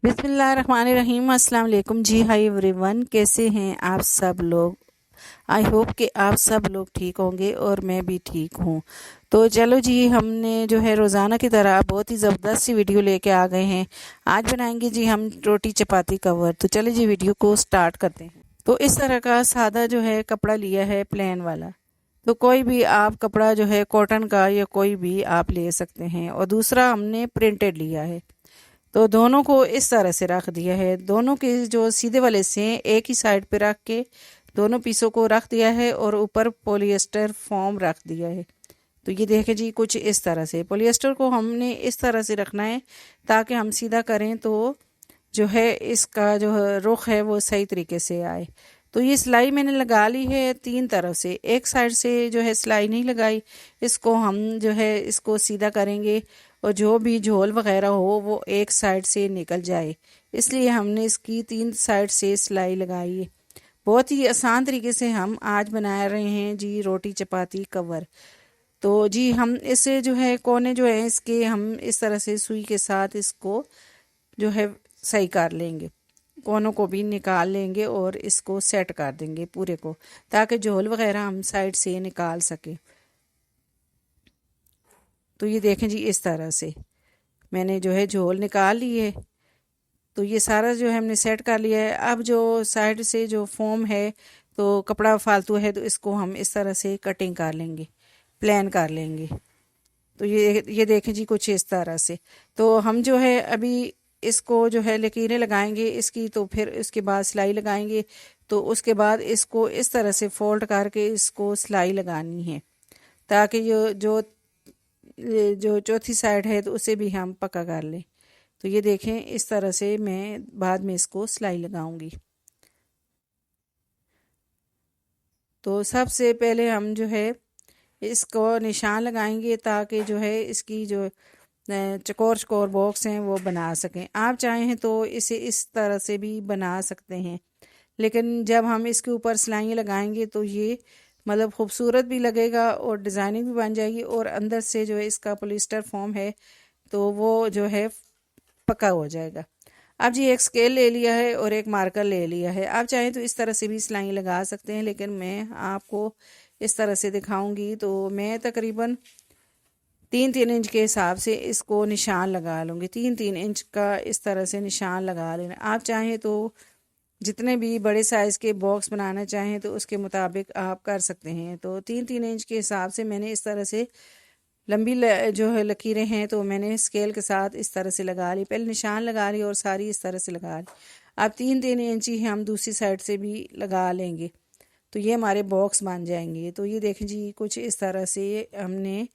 बिस्मिल्लाहिर्रहमानिर्रहीम। अस्सलाम वालेकुम जी। हाय एवरीवन, कैसे हैं आप सब लोग। आई होप कि आप सब लोग ठीक होंगे और मैं भी ठीक हूँ। तो चलो जी, हमने जो है रोज़ाना की तरह बहुत ही ज़बरदस्त सी वीडियो लेके आ गए हैं। आज बनाएंगे जी हम रोटी चपाती कवर। तो चलो जी वीडियो को स्टार्ट करते हैं। तो इस तरह का सादा जो है कपड़ा लिया है, प्लेन वाला। तो कोई भी आप कपड़ा जो है कॉटन का या कोई भी आप ले सकते हैं। और दूसरा हमने प्रिंटेड लिया है। तो दोनों को इस तरह से रख दिया है। दोनों के जो सीधे वाले से एक ही साइड पे रख के दोनों पीसों को रख दिया है और ऊपर पॉलिएस्टर फोम रख दिया है। तो ये देखें जी, कुछ इस तरह से पॉलिएस्टर को हमने इस तरह से रखना है ताकि हम सीधा करें तो जो है इसका जो रुख है वो सही तरीके से आए। तो ये सिलाई मैंने लगा ली है 3 तरफ से। एक साइड से जो है सिलाई नहीं लगाई, इसको हम जो है इसको सीधा करेंगे और जो भी झोल वगैरह हो वो एक साइड से निकल जाए, इसलिए हमने इसकी 3 साइड से सिलाई लगाई है। बहुत ही आसान तरीके से हम आज बना रहे हैं जी रोटी चपाती कवर। तो जी हम इसे जो है कोने जो है इसके हम इस तरह से सुई के साथ इसको जो है सही कर लेंगे। कोनों को भी निकाल लेंगे और इसको सेट कर देंगे पूरे को, ताकि झोल वगैरह हम साइड से निकाल सकें। तो ये देखें जी, इस तरह से मैंने जो है झोल निकाल ली है। तो ये सारा जो है हमने सेट कर लिया है। अब जो साइड से जो फोम है तो कपड़ा फालतू है, तो इसको हम इस तरह से कटिंग कर लेंगे, प्लान कर लेंगे। तो ये देखें जी, कुछ इस तरह से। तो हम जो है अभी इसको जो है लकीरें लगाएंगे इसकी, तो फिर इसके बाद सिलाई लगाएंगे। तो उसके बाद इसको इस तरह से फोल्ड करके इसको सिलाई लगानी है, ताकि जो चौथी साइड है तो उसे भी हम पक्का कर लें। तो ये देखें, इस तरह से मैं बाद में इसको सिलाई लगाऊंगी। तो सबसे पहले हम जो है इसको निशान लगाएंगे ताकि जो है इसकी जो चकोर चकोर बॉक्स हैं वो बना सकें। आप चाहें तो इसे इस तरह से भी बना सकते हैं, लेकिन जब हम इसके ऊपर सिलाइयाँ लगाएंगे तो ये मतलब खूबसूरत भी लगेगा और डिज़ाइनिंग भी बन जाएगी, और अंदर से जो है इसका पॉलिएस्टर फॉर्म है तो वो जो है पक्का हो जाएगा। अब जी एक स्केल ले लिया है और एक मार्कर ले लिया है। आप चाहें तो इस तरह से भी सिलाई लगा सकते हैं, लेकिन मैं आपको इस तरह से दिखाऊंगी। तो मैं तकरीबन 3-3 इंच के हिसाब से इसको निशान लगा लूँगी। 3-3 इंच का इस तरह से निशान लगा लेना। आप चाहें तो जितने भी बड़े साइज़ के बॉक्स बनाना चाहें तो उसके मुताबिक आप कर सकते हैं। तो 3-3 इंच के हिसाब से मैंने इस तरह से लंबी जो है लकीरें हैं तो मैंने स्केल के साथ इस तरह से लगा ली। पहले निशान लगा ली और सारी इस तरह से लगा ली। अब 3-3 इंच ही हम दूसरी साइड से भी लगा लेंगे, तो ये हमारे बॉक्स बन जाएंगे। तो ये देखें जी, कुछ इस तरह से हमने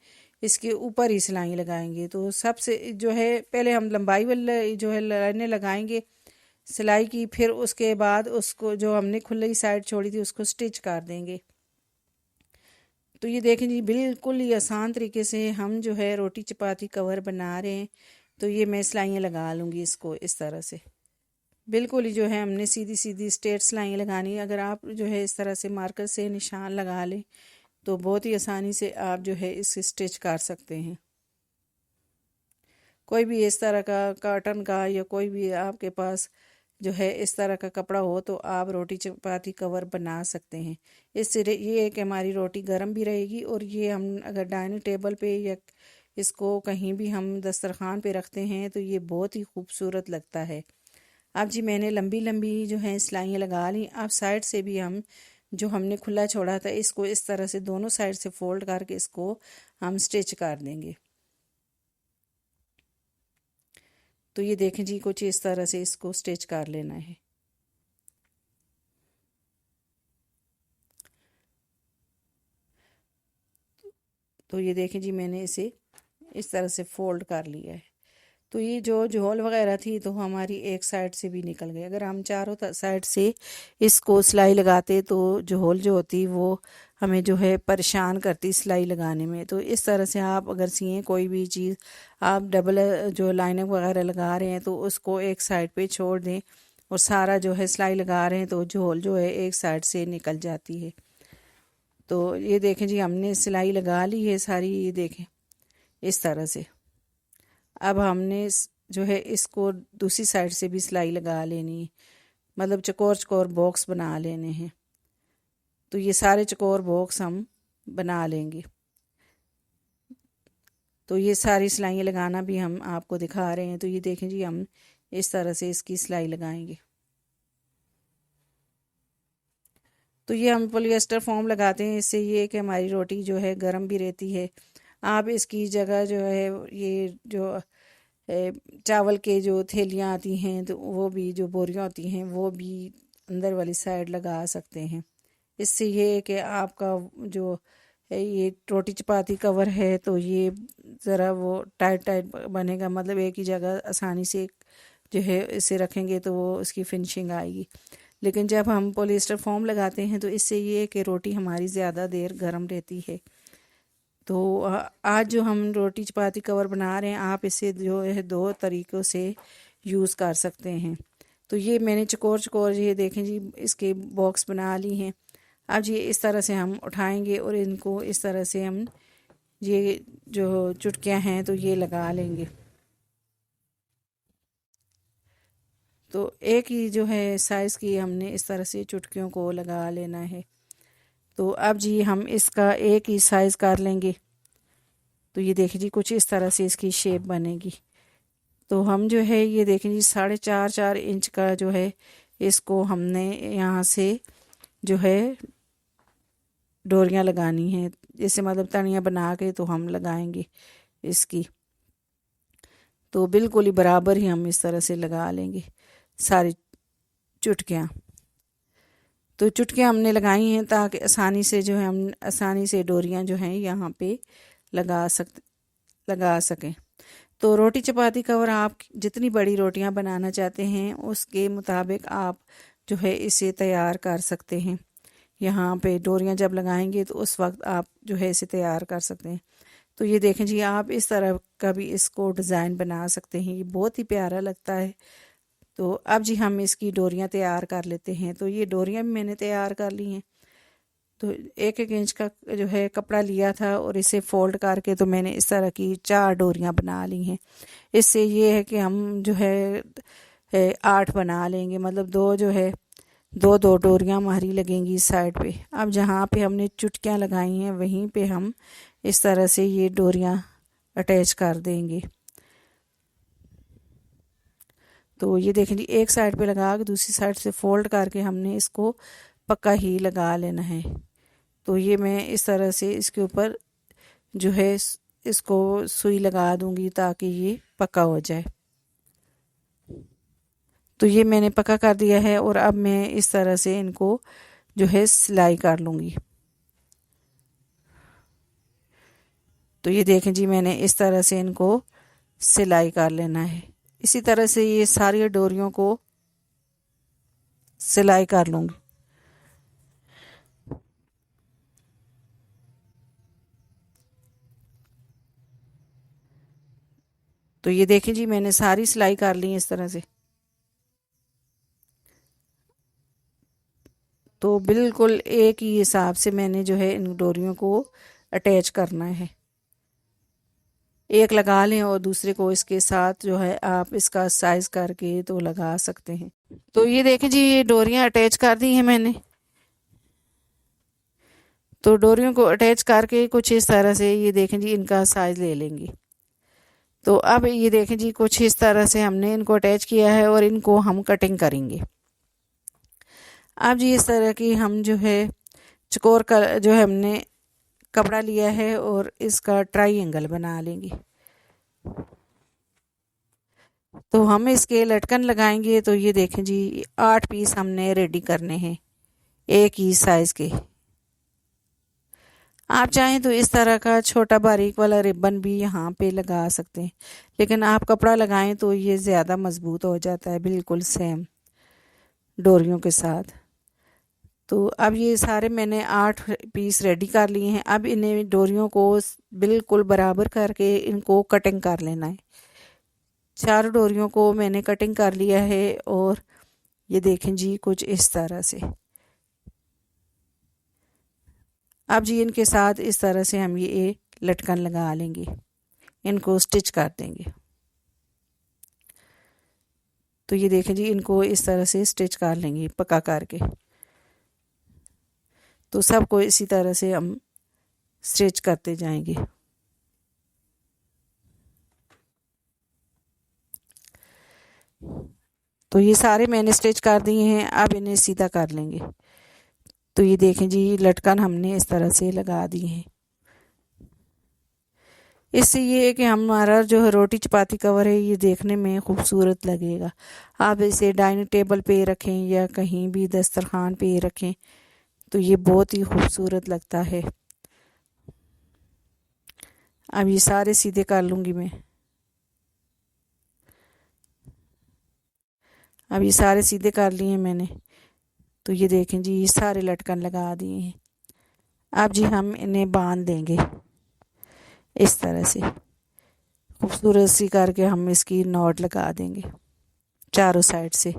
इसके ऊपर ही सिलाई लगाएंगे। तो सबसे जो है पहले हम लंबाई वाले जो है लाइनें लगाएंगे सिलाई की, फिर उसके बाद उसको जो हमने खुली साइड छोड़ी थी उसको स्टिच कर देंगे। तो ये देखें जी, बिल्कुल ही आसान तरीके से हम जो है रोटी चपाती कवर बना रहे हैं। तो ये मैं सिलाइयाँ लगा लूँगी इसको इस तरह से। बिल्कुल ही जो है हमने सीधी सीधी स्ट्रेट सिलाइयाँ लगानी है। अगर आप जो है इस तरह से मार्कर से निशान लगा लें तो बहुत ही आसानी से आप जो है इसे स्टिच कर सकते हैं। कोई भी इस तरह का कॉटन का या कोई भी आपके पास जो है इस तरह का कपड़ा हो तो आप रोटी चपाती कवर बना सकते हैं। इससे ये है कि हमारी रोटी गर्म भी रहेगी, और ये हम अगर डाइनिंग टेबल पे या इसको कहीं भी हम दस्तरखान पे रखते हैं तो ये बहुत ही खूबसूरत लगता है। अब जी मैंने लंबी लंबी जो है सिलाइयाँ लगा ली। अब साइड से भी हम जो हमने खुला छोड़ा था इसको इस तरह से दोनों साइड से फोल्ड करके इसको हम स्टिच कर देंगे। तो ये देखें जी, कुछ इस तरह से इसको स्टिच कर लेना है। तो ये देखें जी, मैंने इसे इस तरह से फोल्ड कर लिया है। तो ये जो झोल वगैरह थी तो हमारी एक साइड से भी निकल गई। अगर हम चारों साइड से इसको सिलाई लगाते तो झोल जो होती वो हमें जो है परेशान करती सिलाई लगाने में। तो इस तरह से आप अगर सिएं कोई भी चीज़, आप डबल जो लाइनिंग वगैरह लगा रहे हैं तो उसको एक साइड पे छोड़ दें, और सारा जो है सिलाई लगा रहे हैं तो झोल जो है एक साइड से निकल जाती है। तो ये देखें जी, हमने सिलाई लगा ली है सारी, ये देखें इस तरह से। अब हमने जो है इसको दूसरी साइड से भी सिलाई लगा लेनी है, मतलब चकोर चकोर बॉक्स बना लेने हैं। तो ये सारे चकोर बॉक्स हम बना लेंगे। तो ये सारी सिलाइयाँ लगाना भी हम आपको दिखा रहे हैं। तो ये देखें जी, हम इस तरह से इसकी सिलाई लगाएंगे। तो ये हम पॉलिएस्टर फोम लगाते हैं, इससे ये कि हमारी रोटी जो है गर्म भी रहती है। आप इसकी जगह जो है ये जो चावल के जो थैलियाँ आती हैं, तो वो भी जो बोरियाँ होती हैं वो भी अंदर वाली साइड लगा सकते हैं। इससे ये है कि आपका जो ये रोटी चपाती कवर है तो ये ज़रा वो टाइट टाइट बनेगा, मतलब एक ही जगह आसानी से जो है इसे रखेंगे तो वो उसकी फिनिशिंग आएगी। लेकिन जब हम पॉलिएस्टर फोम लगाते हैं तो इससे ये है कि रोटी हमारी ज़्यादा देर गर्म रहती है। तो आज जो हम रोटी चपाती कवर बना रहे हैं, आप इसे जो है 2 तरीक़ों से यूज़ कर सकते हैं। तो ये मैंने चकोर चकोर ये देखें जी इसके बॉक्स बना ली हैं। अब ये इस तरह से हम उठाएंगे और इनको इस तरह से हम ये जो चुटकियाँ हैं तो ये लगा लेंगे। तो एक ही जो है साइज़ की हमने इस तरह से चुटकियों को लगा लेना है। तो अब जी हम इसका एक ही साइज़ कर लेंगे। तो ये देखिए जी कुछ इस तरह से इसकी शेप बनेगी। तो हम जो है ये देखें जी 4.5 इंच का जो है इसको हमने यहाँ से जो है डोरियाँ लगानी हैं, जैसे मतलब तनियाँ बना के तो हम लगाएंगे इसकी। तो बिल्कुल ही बराबर ही हम इस तरह से लगा लेंगे सारी चुटकियाँ। तो चुटकियाँ हमने लगाई हैं ताकि आसानी से जो है हम आसानी से डोरियाँ जो हैं यहाँ पे लगा सकें। तो रोटी चपाती कवर आप जितनी बड़ी रोटियाँ बनाना चाहते हैं उसके मुताबिक आप जो है इसे तैयार कर सकते हैं। यहाँ पे डोरियाँ जब लगाएंगे तो उस वक्त आप जो है इसे तैयार कर सकते हैं। तो ये देखें जी, आप इस तरह का भी इसको डिज़ाइन बना सकते हैं, ये बहुत ही प्यारा लगता है। तो अब जी हम इसकी डोरियाँ तैयार कर लेते हैं। तो ये डोरियाँ भी मैंने तैयार कर ली हैं। तो 1-1 इंच का जो है कपड़ा लिया था और इसे फोल्ड करके तो मैंने इस तरह की 4 डोरियाँ बना ली हैं। इससे ये है कि हम जो है 8 बना लेंगे, मतलब 2 जो है 2-2 डोरियाँ हमारी लगेंगी साइड पे। अब जहाँ पे हमने चुटकियाँ लगाई हैं वहीं पे हम इस तरह से ये डोरियाँ अटैच कर देंगे। तो ये देखें जी, एक साइड पे लगा के दूसरी साइड से फोल्ड करके हमने इसको पक्का ही लगा लेना है। तो ये मैं इस तरह से इसके ऊपर जो है इसको सुई लगा दूंगी ताकि ये पक्का हो जाए। तो ये मैंने पक्का कर दिया है और अब मैं इस तरह से इनको जो है सिलाई कर लूँगी। तो ये देखें जी, मैंने इस तरह से इनको सिलाई कर लेना है। इसी तरह से ये सारी डोरियों को सिलाई कर लूँगी। तो ये देखें जी, मैंने सारी सिलाई कर ली इस तरह से। तो बिल्कुल एक ही हिसाब से मैंने जो है इन डोरियों को अटैच करना है। एक लगा लें और दूसरे को इसके साथ जो है आप इसका साइज करके तो लगा सकते हैं। तो ये देखें जी, ये डोरियां अटैच कर दी हैं मैंने। तो डोरियों को अटैच करके कुछ इस तरह से ये देखें जी इनका साइज ले लेंगे। तो अब ये देखें जी कुछ इस तरह से हमने इनको अटैच किया है और इनको हम कटिंग करेंगे। अब जी इस तरह की हम जो है चकोर का जो है हमने कपड़ा लिया है और इसका ट्रायंगल बना लेंगे। तो हम इसके लटकन लगाएंगे। तो ये देखें जी 8 पीस हमने रेडी करने हैं एक ही साइज के। आप चाहें तो इस तरह का छोटा बारीक वाला रिबन भी यहाँ पे लगा सकते हैं, लेकिन आप कपड़ा लगाएं तो ये ज़्यादा मजबूत हो जाता है बिल्कुल सेम डोरियों के साथ। तो अब ये सारे मैंने 8 पीस रेडी कर लिए हैं। अब इन्हें डोरियों को बिल्कुल बराबर करके इनको कटिंग कर लेना है। 4 डोरियों को मैंने कटिंग कर लिया है और ये देखें जी कुछ इस तरह से। अब जी इनके साथ इस तरह से हम ये लटकन लगा लेंगे, इनको स्टिच कर देंगे। तो ये देखें जी, इनको इस तरह से स्टिच कर लेंगे पक्का करके। तो सबको इसी तरह से हम स्टिच करते जाएंगे। तो ये सारे मैंने स्टिच कर दिए हैं, अब इन्हें सीधा कर लेंगे। तो ये देखें जी, लटकन हमने इस तरह से लगा दिए हैं। इससे ये है कि हमारा जो है रोटी चपाती कवर है ये देखने में खूबसूरत लगेगा। आप इसे डाइनिंग टेबल पे रखें या कहीं भी दस्तरखान पे रखें तो ये बहुत ही खूबसूरत लगता है। अब ये सारे सीधे कर लूँगी मैं। अब ये सारे सीधे कर लिए मैंने। तो ये देखें जी, ये सारे लटकन लगा दिए हैं। अब जी हम इन्हें बांध देंगे इस तरह से, खूबसूरत सी करके हम इसकी नॉट लगा देंगे चारों साइड से।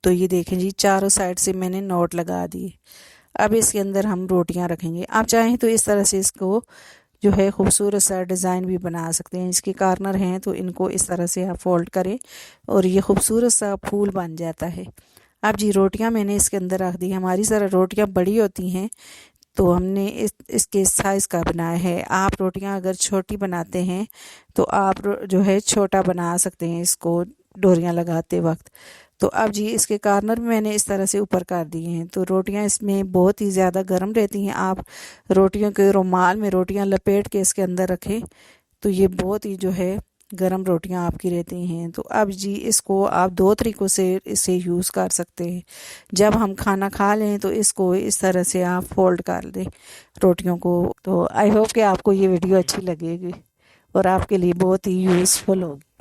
तो ये देखें जी, चारों साइड से मैंने नॉट लगा दिए। अब इसके अंदर हम रोटियां रखेंगे। आप चाहें तो इस तरह से इसको जो है खूबसूरत सा डिज़ाइन भी बना सकते हैं। इसके कॉर्नर हैं तो इनको इस तरह से आप फोल्ड करें और ये खूबसूरत सा फूल बन जाता है। अब जी रोटियां मैंने इसके अंदर रख दी। हमारी ज़रा रोटियां बड़ी होती हैं तो हमने इसके साइज़ का बनाया है। आप रोटियां अगर छोटी बनाते हैं तो आप जो है छोटा बना सकते हैं इसको डोरियां लगाते वक्त। तो अब जी इसके कॉर्नर में मैंने इस तरह से ऊपर कर दिए हैं। तो रोटियां इसमें बहुत ही ज़्यादा गर्म रहती हैं। आप रोटियों के रुमाल में रोटियां लपेट के इसके अंदर रखें तो ये बहुत ही जो है गरम रोटियां आपकी रहती हैं। तो अब जी इसको आप दो तरीक़ों से इसे यूज़ कर सकते हैं। जब हम खाना खा लें तो इसको इस तरह से आप फोल्ड कर दें रोटियों को। तो आई होप कि आपको ये वीडियो अच्छी लगेगी और आपके लिए बहुत ही यूज़फुल होगी।